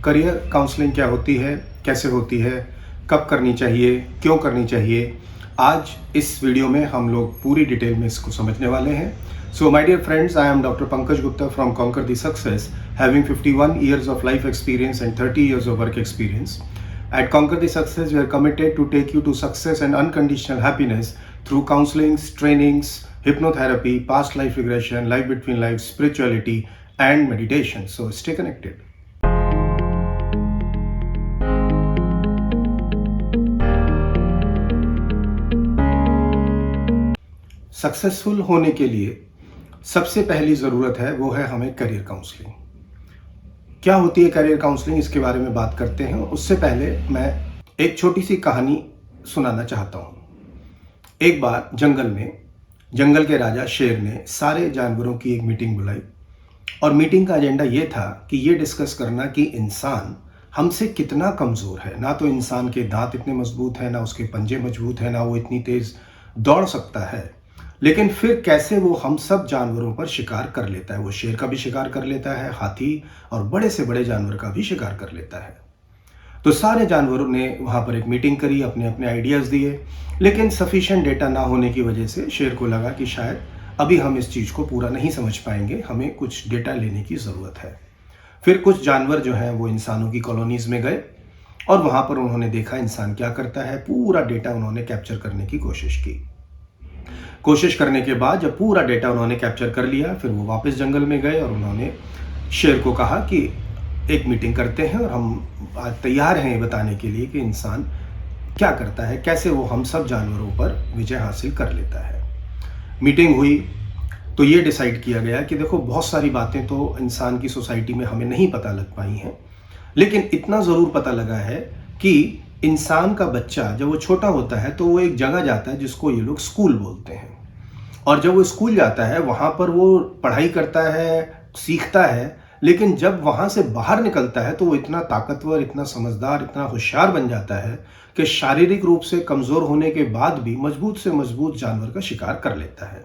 Career counselling क्या होती है, कैसे होती है, कब करनी चाहिए, क्यों करनी चाहिए, आज इस वीडियो में हम लोग पूरी डिटेल में इसको समझने वाले हैं। So my dear friends, I am doctor Pankaj Gupta from conquer the success, having 51 years of life experience and 30 years of work experience. At Conquer the Success, we are committed to take you to success and unconditional happiness through counselings, trainings, hypnotherapy, past life regression, life between lives, spirituality, and meditation. So stay connected. Successful होने के लिए सबसे पहली ज़रूरत है वो है हमें करियर काउंसलिंग। क्या होती है करियर काउंसलिंग, इसके बारे में बात करते हैं। उससे पहले मैं एक छोटी सी कहानी सुनाना चाहता हूँ। एक बार जंगल के राजा शेर ने सारे जानवरों की एक मीटिंग बुलाई और मीटिंग का एजेंडा ये था कि ये डिस्कस करना कि इंसान हमसे कितना कमज़ोर है। ना तो इंसान के दांत इतने मजबूत हैं, ना उसके पंजे मजबूत हैं, ना वो इतनी तेज़ दौड़ सकता है, लेकिन फिर कैसे वो हम सब जानवरों पर शिकार कर लेता है। वो शेर का भी शिकार कर लेता है, हाथी और बड़े से बड़े जानवर का भी शिकार कर लेता है। तो सारे जानवरों ने वहाँ पर एक मीटिंग करी, अपने अपने आइडियाज़ दिए, लेकिन सफिशिएंट डेटा ना होने की वजह से शेर को लगा कि शायद अभी हम इस चीज़ को पूरा नहीं समझ पाएंगे, हमें कुछ डेटा लेने की ज़रूरत है। फिर कुछ जानवर जो हैं वो इंसानों की कॉलोनीज़ में गए और वहाँ पर उन्होंने देखा इंसान क्या करता है। पूरा डेटा उन्होंने कैप्चर करने की कोशिश करने के बाद जब पूरा डेटा उन्होंने कैप्चर कर लिया, फिर वो वापस जंगल में गए और उन्होंने शेर को कहा कि एक मीटिंग करते हैं और हम आज तैयार हैं बताने के लिए कि इंसान क्या करता है, कैसे वो हम सब जानवरों पर विजय हासिल कर लेता है। मीटिंग हुई तो ये डिसाइड किया गया कि देखो, बहुत सारी बातें तो इंसान की सोसाइटी में हमें नहीं पता लग पाई हैं, लेकिन इतना ज़रूर पता लगा है कि इंसान का बच्चा जब वो छोटा होता है तो वो एक जगह जाता है जिसको ये लोग स्कूल बोलते हैं, और जब वो स्कूल जाता है वहाँ पर वो पढ़ाई करता है, सीखता है, लेकिन जब वहाँ से बाहर निकलता है तो वो इतना ताकतवर, इतना समझदार, इतना होशियार बन जाता है कि शारीरिक रूप से कमज़ोर होने के बाद भी मजबूत से मजबूत जानवर का शिकार कर लेता है।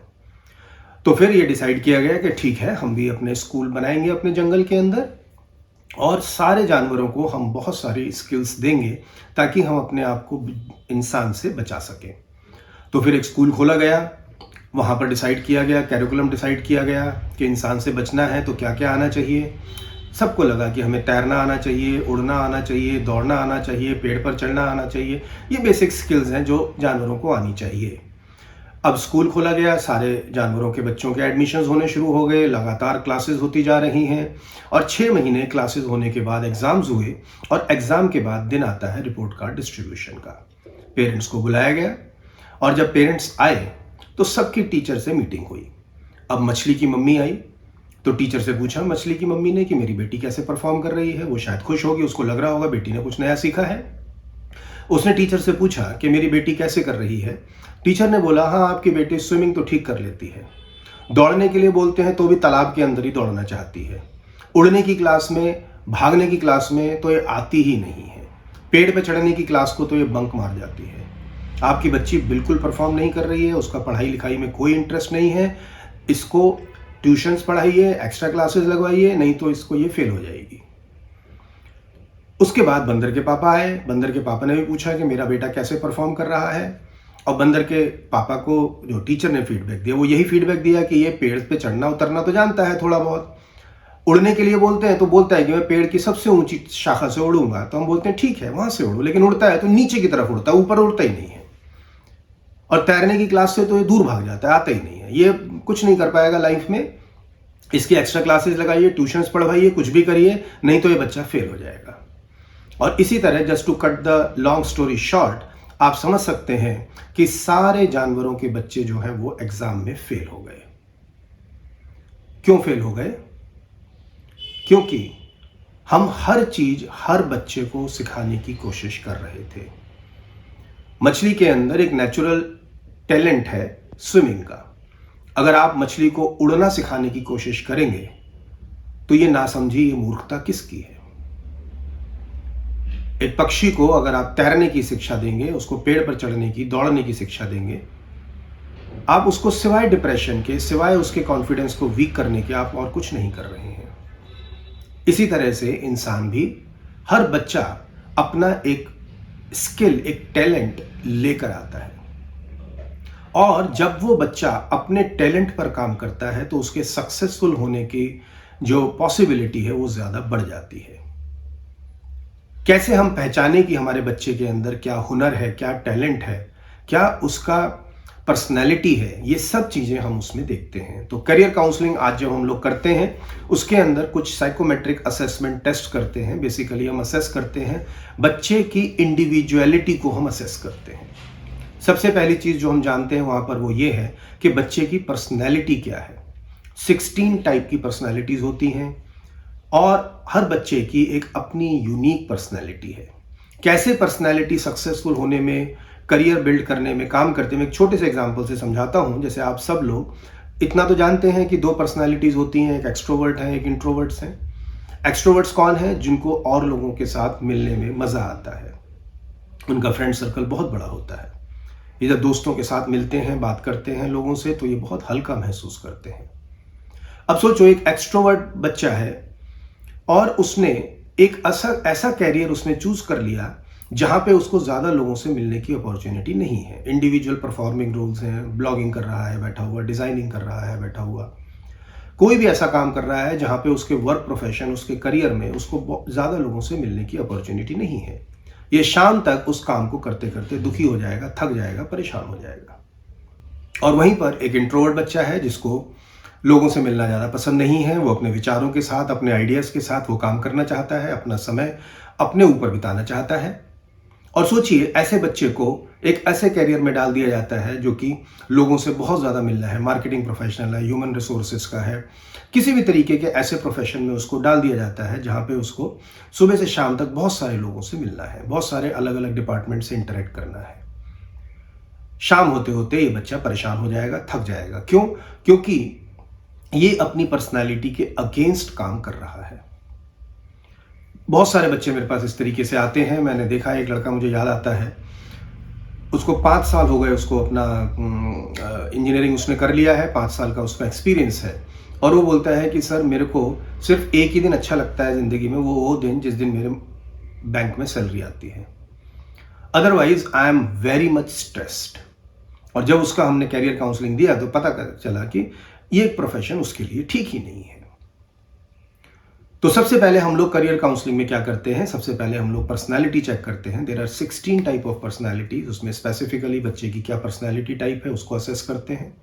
तो फिर ये डिसाइड किया गया कि ठीक है, हम भी अपने स्कूल बनाएंगे अपने जंगल के अंदर और सारे जानवरों को हम बहुत सारी स्किल्स देंगे ताकि हम अपने आप को इंसान से बचा सकें। तो फिर एक स्कूल खोला गया, वहाँ पर डिसाइड किया गया, कैरिकुलम डिसाइड किया गया कि इंसान से बचना है तो क्या क्या आना चाहिए। सबको लगा कि हमें तैरना आना चाहिए, उड़ना आना चाहिए, दौड़ना आना चाहिए, पेड़ पर चढ़ना आना चाहिए। ये बेसिक स्किल्स हैं जो जानवरों को आनी चाहिए। अब स्कूल खोला गया, सारे जानवरों के बच्चों के एडमिशन्स होने शुरू हो गए, लगातार क्लासेस होती जा रही हैं और 6 महीने क्लासेस होने के बाद एग्ज़ाम्स हुए और एग्ज़ाम के बाद दिन आता है रिपोर्ट कार्ड डिस्ट्रीब्यूशन का। पेरेंट्स को बुलाया गया और जब पेरेंट्स आए तो सबकी टीचर से मीटिंग हुई। अब मछली की मम्मी आई तो टीचर से पूछा मछली की मम्मी ने कि मेरी बेटी कैसे परफॉर्म कर रही है। वो शायद खुश होगी, उसको लग रहा होगा बेटी ने कुछ नया सीखा है। उसने टीचर से पूछा कि मेरी बेटी कैसे कर रही है। टीचर ने बोला, हाँ, आपकी बेटी स्विमिंग तो ठीक कर लेती है, दौड़ने के लिए बोलते हैं तो भी तालाब के अंदर ही दौड़ना चाहती है, उड़ने की क्लास में, भागने की क्लास में तो ये आती ही नहीं है, पेड़ पे चढ़ने की क्लास को तो ये बंक मार जाती है। आपकी बच्ची बिल्कुल परफॉर्म नहीं कर रही है, उसका पढ़ाई लिखाई में कोई इंटरेस्ट नहीं है, इसको ट्यूशन्स पढ़ाइए, एक्स्ट्रा क्लासेस लगवाइए, नहीं तो इसको ये फेल हो जाएगी। उसके बाद बंदर के पापा आए। बंदर के पापा ने भी पूछा कि मेरा बेटा कैसे परफॉर्म कर रहा है, और बंदर के पापा को जो टीचर ने फीडबैक दिया वो यही फीडबैक दिया कि ये पेड़ पे चढ़ना उतरना तो जानता है थोड़ा बहुत, उड़ने के लिए बोलते हैं तो बोलता है कि मैं पेड़ की सबसे ऊंची शाखा से उड़ूंगा, तो हम बोलते हैं ठीक है वहां से उड़ो, लेकिन उड़ता है तो नीचे की तरफ उड़ता है, ऊपर उड़ता ही नहीं है। और तैरने की क्लास से तो ये दूर भाग जाता है, आता ही नहीं है, ये कुछ नहीं कर पाएगा लाइफ में। इसकी एक्स्ट्रा क्लासेस लगाइए, ट्यूशन्स पढ़वाइए, कुछ भी करिए, नहीं तो ये बच्चा फेल हो जाएगा। और इसी तरह just to cut the long story short, आप समझ सकते हैं कि सारे जानवरों के बच्चे जो हैं वो एग्जाम में फेल हो गए। क्यों फेल हो गए? क्योंकि हम हर चीज हर बच्चे को सिखाने की कोशिश कर रहे थे। मछली के अंदर एक नेचुरल टैलेंट है स्विमिंग का। अगर आप मछली को उड़ना सिखाने की कोशिश करेंगे तो ये ना समझिए ये मूर्खता किसकी है। एक पक्षी को अगर आप तैरने की शिक्षा देंगे, उसको पेड़ पर चढ़ने की, दौड़ने की शिक्षा देंगे, आप उसको सिवाय डिप्रेशन के, सिवाय उसके कॉन्फिडेंस को वीक करने के आप और कुछ नहीं कर रहे हैं। इसी तरह से इंसान भी हर बच्चा अपना एक स्किल, एक टैलेंट लेकर आता है, और जब वो बच्चा अपने टैलेंट पर काम करता है तो उसके सक्सेसफुल होने की जो पॉसिबिलिटी है वो ज़्यादा बढ़ जाती है। कैसे हम पहचाने कि हमारे बच्चे के अंदर क्या हुनर है, क्या टैलेंट है, क्या उसका पर्सनैलिटी है, ये सब चीज़ें हम उसमें देखते हैं। तो करियर काउंसलिंग आज जब हम लोग करते हैं, उसके अंदर कुछ साइकोमेट्रिक असेसमेंट टेस्ट करते हैं। बेसिकली हम असेस करते हैं, बच्चे की इंडिविजुअलिटी को हम असेस करते हैं। सबसे पहली चीज़ जो हम जानते हैं वहाँ पर वो ये है कि बच्चे की पर्सनैलिटी क्या है। 16 टाइप की पर्सनैलिटीज़ होती हैं और हर बच्चे की एक अपनी यूनिक पर्सनैलिटी है। कैसे पर्सनैलिटी सक्सेसफुल होने में, करियर बिल्ड करने में काम करते हैं, मैं एक छोटे से एग्जांपल से समझाता हूँ। जैसे आप सब लोग इतना तो जानते हैं कि 2 पर्सनैलिटीज़ होती हैं, एक एक्सट्रोवर्ट है, एक इंट्रोवर्ट्स हैं। एक्सट्रोवर्ट्स कौन है? जिनको और लोगों के साथ मिलने में मज़ा आता है, उनका फ्रेंड सर्कल बहुत बड़ा होता है। ये जब दोस्तों के साथ मिलते हैं, बात करते हैं लोगों से, तो ये बहुत हल्का महसूस करते हैं। अब सोचो, एक एक्सट्रोवर्ट बच्चा है और उसने एक ऐसा कैरियर उसने चूज कर लिया जहां पे उसको ज़्यादा लोगों से मिलने की अपॉर्चुनिटी नहीं है। इंडिविजुअल परफॉर्मिंग रोल्स हैं, ब्लॉगिंग कर रहा है बैठा हुआ, डिज़ाइनिंग कर रहा है बैठा हुआ, कोई भी ऐसा काम कर रहा है जहां पे उसके वर्क प्रोफेशन, उसके करियर में उसको ज़्यादा लोगों से मिलने की अपॉर्चुनिटी नहीं है। ये शाम तक उस काम को करते करते दुखी हो जाएगा, थक जाएगा, परेशान हो जाएगा। और वहीं पर एक इंट्रोवर्ट बच्चा है जिसको लोगों से मिलना ज़्यादा पसंद नहीं है। वो अपने विचारों के साथ, अपने आइडियाज़ के साथ वो काम करना चाहता है, अपना समय अपने ऊपर बिताना चाहता है। और सोचिए, ऐसे बच्चे को एक ऐसे करियर में डाल दिया जाता है जो कि लोगों से बहुत ज़्यादा मिलना है, मार्केटिंग प्रोफेशनल है, ह्यूमन रिसोर्सेज का है, किसी भी तरीके के ऐसे प्रोफेशन में उसको डाल दिया जाता है जहाँ पे उसको सुबह से शाम तक बहुत सारे लोगों से मिलना है, बहुत सारे अलग अलग डिपार्टमेंट से इंटरेक्ट करना है। शाम होते होते ये बच्चा परेशान हो जाएगा, थक जाएगा। क्यों? क्योंकि ये अपनी पर्सनालिटी के अगेंस्ट काम कर रहा है। बहुत सारे बच्चे मेरे पास इस तरीके से आते हैं। मैंने देखा है, एक लड़का मुझे याद आता है, उसको 5 साल हो गए, उसको अपना इंजीनियरिंग उसने कर लिया है, 5 साल का उसका एक्सपीरियंस है, और वो बोलता है कि सर मेरे को सिर्फ एक ही दिन अच्छा लगता है ज़िंदगी में, वो दिन जिस दिन मेरे बैंक में सैलरी आती है। Otherwise I am very much stressed. और जब उसका हमने कैरियर काउंसलिंग दिया तो पता चला कि ये प्रोफेशन उसके लिए ठीक ही नहीं है। तो सबसे पहले हम लोग करियर काउंसलिंग में क्या करते हैं? सबसे पहले हम लोग पर्सनालिटी चेक करते हैं। There are 16 type of personalities. उसमें स्पेसिफिकली बच्चे की क्या पर्सनालिटी टाइप है उसको असेस करते हैं।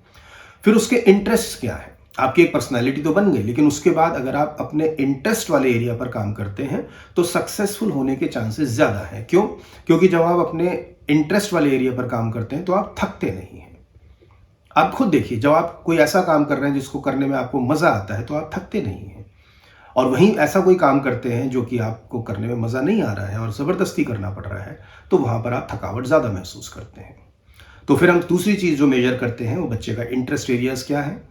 फिर उसके इंटरेस्ट क्या है। आपकी एक पर्सनालिटी तो बन गई, लेकिन उसके बाद अगर आप अपने इंटरेस्ट वाले एरिया पर काम करते हैं तो सक्सेसफुल होने के चांसेस ज़्यादा हैं। क्यों? क्योंकि जब आप अपने इंटरेस्ट वाले एरिया पर काम करते हैं तो आप थकते नहीं हैं। आप खुद देखिए, जब आप कोई ऐसा काम कर रहे हैं जिसको करने में आपको मज़ा आता है तो आप थकते नहीं हैं। और वहीं ऐसा कोई काम करते हैं जो कि आपको करने में मज़ा नहीं आ रहा है और ज़बरदस्ती करना पड़ रहा है, तो वहाँ पर आप थकावट ज़्यादा महसूस करते हैं। तो फिर हम दूसरी चीज़ जो मेजर करते हैं वो बच्चे का इंटरेस्ट एरियाज़ क्या है।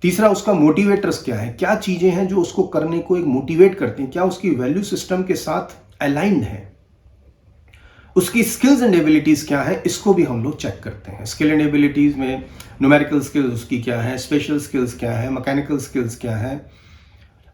तीसरा, उसका मोटिवेटर्स क्या है, क्या चीज़ें हैं जो उसको करने को एक मोटिवेट करती हैं, क्या उसकी वैल्यू सिस्टम के साथ अलाइंड है। उसकी स्किल्स एंड एबिलिटीज़ क्या है, इसको भी हम लोग चेक करते हैं। स्किल एंड एबिलिटीज़ में न्यूमेरिकल स्किल्स उसकी क्या है, स्पेशल स्किल्स क्या है, मैकेनिकल स्किल्स क्या है,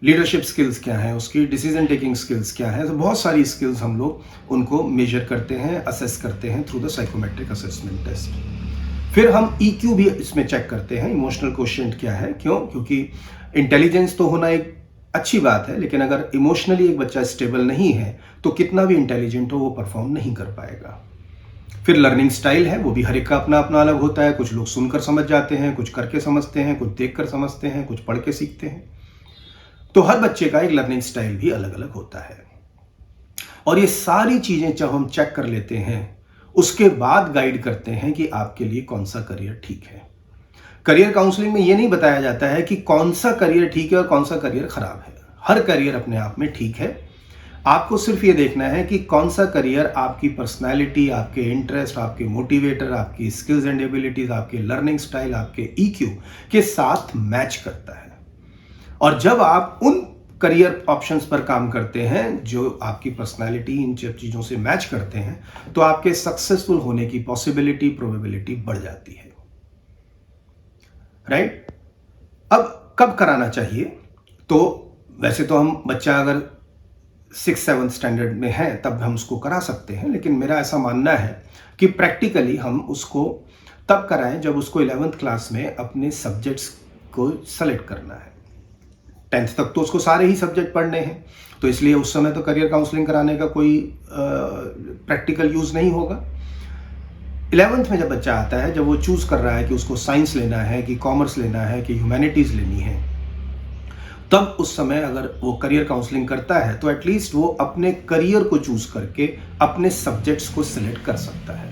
लीडरशिप स्किल्स क्या है, उसकी डिसीजन टेकिंग स्किल्स क्या है। तो बहुत सारी स्किल्स हम लोग उनको मेजर करते हैं, असेस करते हैं through the psychometric assessment test. फिर हम EQ भी इसमें चेक करते हैं, इमोशनल क्वोशिएंट क्या है। क्यों? क्योंकि इंटेलिजेंस तो होना एक अच्छी बात है, लेकिन अगर इमोशनली एक बच्चा स्टेबल नहीं है तो कितना भी इंटेलिजेंट हो वो परफॉर्म नहीं कर पाएगा। फिर लर्निंग स्टाइल है, वो भी हर एक का अपना अपना अलग होता है। कुछ लोग सुनकर समझ जाते हैं, कुछ करके समझते हैं, कुछ देखकर समझते हैं, कुछ पढ़ के सीखते हैं। तो हर बच्चे का एक लर्निंग स्टाइल भी अलग अलग होता है। और ये सारी चीजें जब हम चेक कर लेते हैं उसके बाद गाइड करते हैं कि आपके लिए कौन सा करियर ठीक है। करियर काउंसलिंग में ये नहीं बताया जाता है कि कौन सा करियर ठीक है और कौन सा करियर खराब है। हर करियर अपने आप में ठीक है। आपको सिर्फ ये देखना है कि कौन सा करियर आपकी पर्सनैलिटी, आपके इंटरेस्ट, आपके मोटिवेटर, आपकी स्किल्स एंड एबिलिटीज, आपके लर्निंग स्टाइल, आपके EQ के साथ मैच करता है। और जब आप उन करियर ऑप्शंस पर काम करते हैं जो आपकी पर्सनालिटी, इन सब चीज़ों से मैच करते हैं, तो आपके सक्सेसफुल होने की पॉसिबिलिटी, प्रोबेबिलिटी बढ़ जाती है। राइट? अब कब कराना चाहिए? तो वैसे तो हम बच्चा अगर 6-7 स्टैंडर्ड में है तब हम उसको करा सकते हैं, लेकिन मेरा ऐसा मानना है कि प्रैक्टिकली हम उसको तब कराएं जब उसको 11th क्लास में अपने सब्जेक्ट्स को सेलेक्ट करना है। 10th तक तो उसको सारे ही सब्जेक्ट पढ़ने हैं, तो इसलिए उस समय तो करियर काउंसलिंग कराने का कोई प्रैक्टिकल यूज़ नहीं होगा। 11th में जब बच्चा आता है, जब वो चूज़ कर रहा है कि उसको साइंस लेना है कि कॉमर्स लेना है कि ह्यूमैनिटीज़ लेनी है, तब उस समय अगर वो करियर काउंसलिंग करता है तो एटलीस्ट वो अपने करियर को चूज़ करके अपने सब्जेक्ट्स को सिलेक्ट कर सकता है।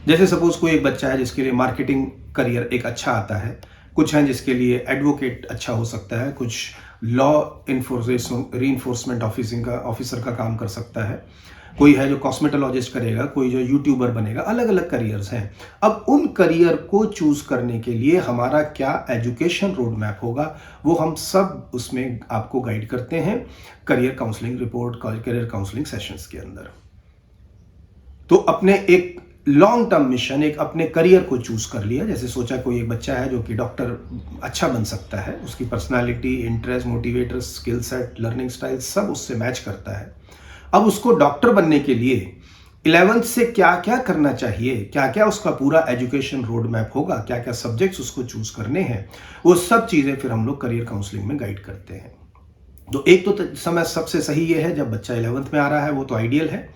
जैसे सपोज कोई एक बच्चा है जिसके लिए मार्केटिंग करियर एक अच्छा आता है, कुछ हैं जिसके लिए एडवोकेट अच्छा हो सकता है, कुछ लॉ रीइंफोर्समेंट ऑफिसर का काम कर सकता है, कोई है जो कॉस्मेटोलॉजिस्ट करेगा, कोई जो यूट्यूबर बनेगा, अलग अलग करियर्स हैं। अब उन करियर को चूज करने के लिए हमारा क्या एजुकेशन रोड मैप होगा, वो हम सब उसमें आपको गाइड करते हैं career counselling report, career counselling sessions के अंदर। तो अपने एक लॉन्ग टर्म मिशन, एक अपने करियर को चूज कर लिया। जैसे सोचा कोई एक बच्चा है जो कि डॉक्टर अच्छा बन सकता है, उसकी personality, interest, motivator, skill set, learning style सब उससे मैच करता है। अब उसको डॉक्टर बनने के लिए 11th से क्या क्या करना चाहिए, क्या क्या उसका पूरा एजुकेशन रोड मैप होगा, क्या क्या सब्जेक्ट्स उसको चूज करने हैं, वो सब चीजें फिर हम लोग करियर काउंसलिंग में गाइड करते हैं। तो एक तो समय सबसे सही ये है जब बच्चा 11th में आ रहा है, वो तो आइडियल है।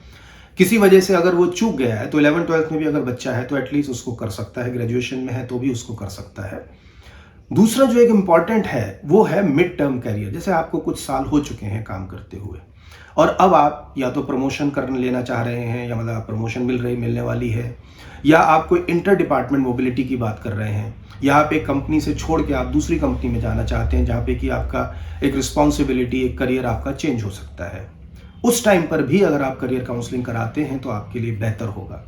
किसी वजह से अगर वो चूक गया है तो 11th-12th में भी अगर बच्चा है तो एटलीस्ट उसको कर सकता है, ग्रेजुएशन में है तो भी उसको कर सकता है। दूसरा जो एक इंपॉर्टेंट है वो है मिड टर्म कैरियर। जैसे आपको कुछ साल हो चुके हैं काम करते हुए और अब आप या तो प्रमोशन कर लेना चाह रहे हैं, या मतलब प्रमोशन मिलने वाली है, या आप कोई इंटर डिपार्टमेंट मोबिलिटी की बात कर रहे हैं, या आप एक कंपनी से छोड़ के आप दूसरी कंपनी में जाना चाहते हैं जहाँ पे कि आपका एक रिस्पॉन्सिबिलिटी, एक करियर आपका चेंज हो सकता है। उस टाइम पर भी अगर आप करियर काउंसलिंग कराते हैं तो आपके लिए बेहतर होगा।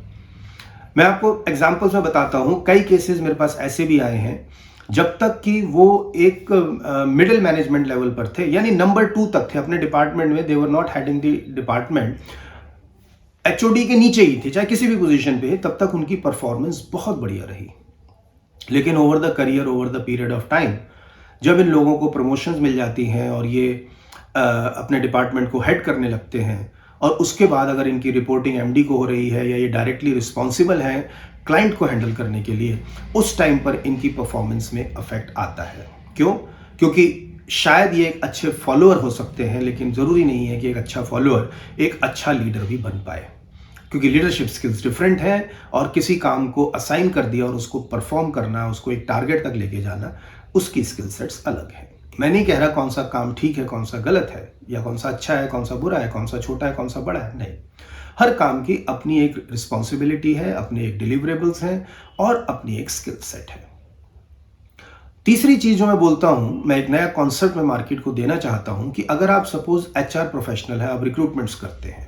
मैं आपको एग्जांपल्स में बताता हूं, कई केसेस मेरे पास ऐसे भी आए हैं जब तक कि वो एक मिडिल मैनेजमेंट लेवल पर थे, यानी नंबर 2 तक थे अपने डिपार्टमेंट में, they were not heading the department, HOD के नीचे ही थे, चाहे किसी भी पोजीशन पे, तब तक उनकी परफॉर्मेंस बहुत बढ़िया रही। लेकिन over the career, over the period of time, जब इन लोगों को प्रमोशंस मिल जाती हैं और ये अपने डिपार्टमेंट को हेड करने लगते हैं, और उसके बाद अगर इनकी रिपोर्टिंग एमडी को हो रही है या ये डायरेक्टली रिस्पॉन्सिबल हैं क्लाइंट को हैंडल करने के लिए, उस टाइम पर इनकी परफॉर्मेंस में अफेक्ट आता है। क्यों? क्योंकि शायद ये एक अच्छे फॉलोअर हो सकते हैं, लेकिन ज़रूरी नहीं है कि एक अच्छा फॉलोअर एक अच्छा लीडर भी बन पाए, क्योंकि लीडरशिप स्किल्स डिफरेंट हैं और किसी काम को असाइन कर दिया और उसको परफॉर्म करना, उसको एक टारगेट तक लेके जाना, उसकी स्किल सेट्स अलग है। मैं नहीं कह रहा कौन सा काम ठीक है, कौन सा गलत है, या कौन सा अच्छा है, कौन सा बुरा है, कौन सा छोटा है, कौन सा बड़ा है, नहीं। हर काम की अपनी एक रिस्पॉन्सिबिलिटी है, अपने एक डिलीवरेबल्स हैं और अपनी एक स्किल सेट है। तीसरी चीज जो मैं बोलता हूं, मैं एक नया कॉन्सेप्ट में मार्केट को देना चाहता हूं कि अगर आप सपोज एचआर प्रोफेशनल है, आप रिक्रूटमेंट्स करते हैं,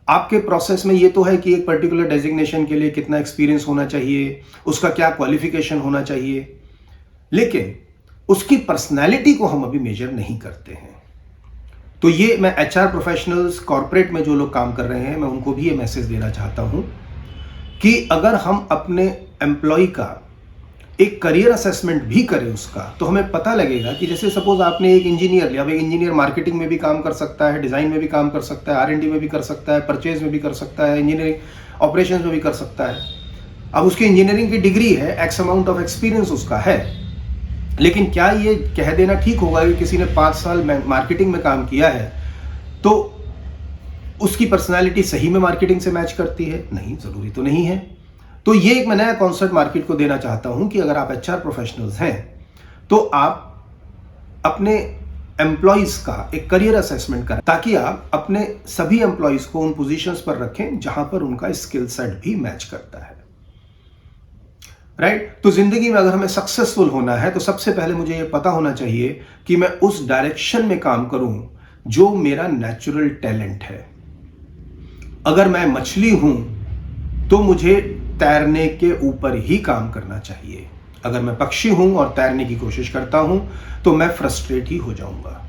आपके प्रोसेस में ये तो है कि एक पर्टिकुलर डेजिग्नेशन के लिए कितना एक्सपीरियंस होना चाहिए, उसका क्या क्वालिफिकेशन होना चाहिए, लेकिन उसकी पर्सनैलिटी को हम अभी मेजर नहीं करते हैं। तो ये मैं एचआर प्रोफेशनल्स, कॉर्पोरेट में जो लोग काम कर रहे हैं, मैं उनको भी ये मैसेज देना चाहता हूं कि अगर हम अपने एम्प्लॉय का एक करियर असेसमेंट भी करें उसका, तो हमें पता लगेगा कि जैसे सपोज आपने एक इंजीनियर लिया, अब एक इंजीनियर मार्केटिंग में भी काम कर सकता है, डिजाइन में भी काम कर सकता है, आर&डी में भी कर सकता है, परचेज में भी कर सकता है, इंजीनियरिंग ऑपरेशंस में भी कर सकता है। अब उसकी इंजीनियरिंग की डिग्री है, एक्स अमाउंट ऑफ एक्सपीरियंस उसका है, लेकिन क्या ये कह देना ठीक होगा कि किसी ने 5 साल मार्केटिंग में काम किया है तो उसकी पर्सनालिटी सही में मार्केटिंग से मैच करती है? नहीं, जरूरी तो नहीं है। तो ये एक मैं नया कॉन्सेप्ट मार्केट को देना चाहता हूं कि अगर आप एचआर प्रोफेशनल्स हैं तो आप अपने एम्प्लॉइज का एक करियर असेसमेंट करें, ताकि आप अपने सभी एम्प्लॉइज को उन पोजीशंस पर रखें जहां पर उनका स्किल सेट भी मैच करता है। राइट? तो जिंदगी में अगर हमें सक्सेसफुल होना है तो सबसे पहले मुझे यह पता होना चाहिए कि मैं उस डायरेक्शन में काम करूं जो मेरा नेचुरल टैलेंट है। अगर मैं मछली हूं तो मुझे तैरने के ऊपर ही काम करना चाहिए। अगर मैं पक्षी हूं और तैरने की कोशिश करता हूं तो मैं फ्रस्ट्रेट ही हो जाऊंगा।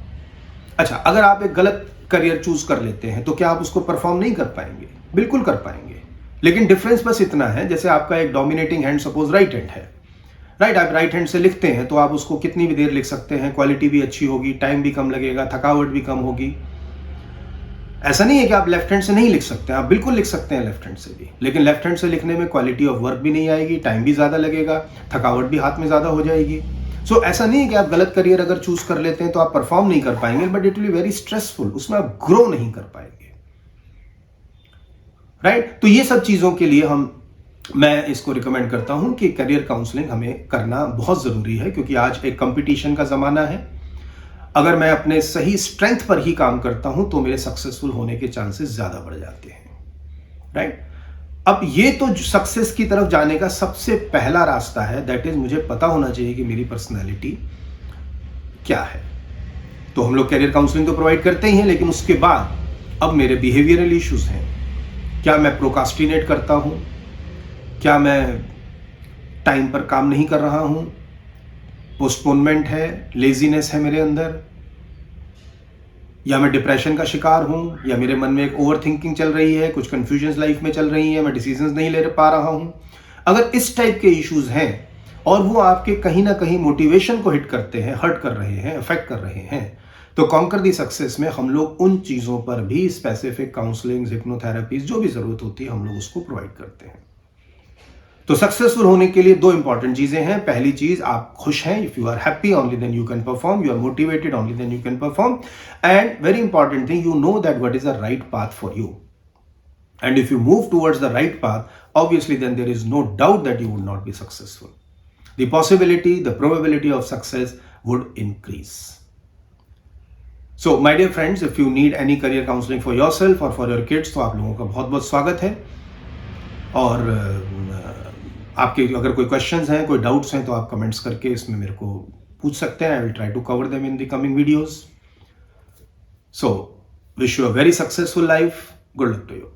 अच्छा, अगर आप एक गलत करियर चूज कर लेते हैं तो क्या आप उसको परफॉर्म नहीं कर पाएंगे? बिल्कुल कर पाएंगे, लेकिन डिफरेंस बस इतना है, जैसे आपका एक dominating hand suppose right hand है, राइट? आप राइट हैंड से लिखते हैं तो आप उसको कितनी भी देर लिख सकते हैं, क्वालिटी भी अच्छी होगी, टाइम भी कम लगेगा, थकावट भी कम होगी। ऐसा नहीं है कि आप लेफ्ट हैंड से नहीं लिख सकते हैं, आप बिल्कुल लिख सकते हैं लेफ्ट हैंड से भी, लेकिन लेफ्ट हैंड से लिखने में क्वालिटी ऑफ वर्क भी नहीं आएगी, टाइम भी ज़्यादा लगेगा, थकावट भी हाथ में ज़्यादा हो जाएगी। सो ऐसा नहीं है कि आप गलत करियर अगर चूज कर लेते हैं तो आप परफॉर्म नहीं कर पाएंगे, but it will be very stressful, उसमें आप ग्रो नहीं कर पाएंगे, राइट? तो ये सब चीज़ों के लिए मैं इसको रिकमेंड करता हूं कि करियर काउंसलिंग हमें करना बहुत ज़रूरी है, क्योंकि आज एक कंपटीशन का ज़माना है। अगर मैं अपने सही स्ट्रेंथ पर ही काम करता हूं तो मेरे सक्सेसफुल होने के चांसेस ज़्यादा बढ़ जाते हैं, राइट? अब ये तो सक्सेस की तरफ जाने का सबसे पहला रास्ता है, दैट इज मुझे पता होना चाहिए कि मेरी पर्सनैलिटी क्या है। तो हम लोग करियर काउंसलिंग तो प्रोवाइड करते ही हैं, लेकिन उसके बाद अब मेरे बिहेवियरल इश्यूज हैं। क्या मैं प्रोकास्टिनेट करता हूं? क्या मैं टाइम पर काम नहीं कर रहा हूं? पोस्टपोनमेंट है, लेजीनेस है मेरे अंदर, या मैं डिप्रेशन का शिकार हूं, या मेरे मन में एक ओवर थिंकिंग चल रही है, कुछ कंफ्यूजन्स लाइफ में चल रही है, मैं डिसीजंस नहीं ले पा रहा हूं। अगर इस टाइप के इश्यूज हैं और वो आपके कहीं ना कहीं मोटिवेशन को हिट करते हैं, हर्ट कर रहे हैं, अफेक्ट कर रहे हैं, तो कॉन्कर दी सक्सेस में हम लोग उन चीज़ों पर भी स्पेसिफिक काउंसलिंग, हिप्नोथेरेपीज जो भी ज़रूरत होती है हम लोग उसको प्रोवाइड करते हैं। तो सक्सेसफुल होने के लिए 2 इंपॉर्टेंट चीजें हैं। पहली चीज, आप खुश हैं, if you are happy only then you can perform, you are motivated only then you can perform, and very important thing, you know that what is the right path for you, and if you move towards the right path, obviously then there is no doubt that you would not be successful. The possibility, the probability of success would increase. So my dear friends, if you need any career counselling for yourself और for your kids, तो आप लोगों का बहुत बहुत स्वागत है. और आपके अगर कोई क्वेश्चंस हैं, कोई डाउट्स हैं, तो आप कमेंट्स करके इसमें मेरे को पूछ सकते हैं. I will try to cover them in the coming videos. So wish you a very successful life. Good luck to you.